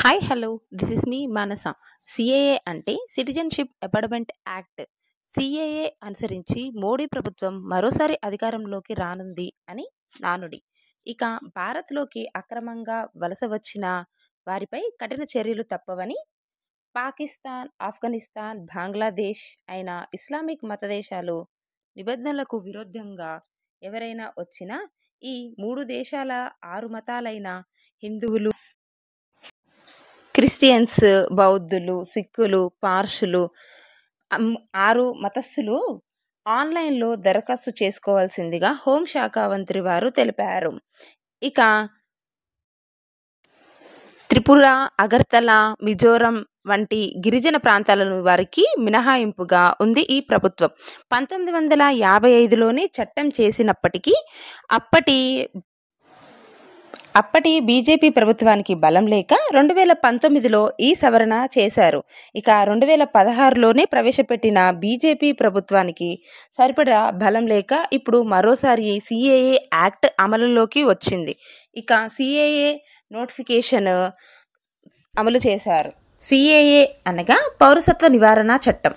Hi hello this is me Manasa. CAA అంటే citizenship amendment act. CAA అనుసరించి మోడీ ప్రభుత్వం మరోసారి అధికారంలోకి రానుంది అని నానుడి. ఇక భారత్లోకి అక్రమంగా వలస వచ్చిన వారిపై కఠిన చర్యలు తప్పవని పాకిస్తాన్, ఆఫ్ఘనిస్తాన్, బంగ్లాదేశ్ అయిన ఇస్లామిక్ మత దేశాలు నిబంధనలకు విరుద్ధంగా ఎవరైనా వచ్చినా ఈ మూడు దేశాల 6 మతాలైన హిందువులు, క్రిస్టియన్స్, బౌద్ధులు, సిక్కులు, పార్షులు 6 మతస్థులు ఆన్లైన్లో దరఖాస్తు చేసుకోవాల్సిందిగా హోంశాఖ మంత్రి వారు తెలిపారు. ఇక త్రిపుర, అగర్తల, మిజోరం వంటి గిరిజన ప్రాంతాలను వారికి మినహాయింపుగా ఉంది ఈ ప్రభుత్వం. 1955లోనే చట్టం చేసినప్పటికీ అప్పటి బీజేపీ ప్రభుత్వానికి బలం లేక 2019లో ఈ సవరణ చేశారు. ఇక 2016లోనే ప్రవేశపెట్టిన బీజేపీ ప్రభుత్వానికి సరిపడా బలం లేక ఇప్పుడు మరోసారి సిఏఏ యాక్ట్ అమలులోకి వచ్చింది. ఇక సిఏఏ నోటిఫికేషన్ అమలు చేశారు. సిఏఏ అనగా పౌరసత్వ నివారణ చట్టం.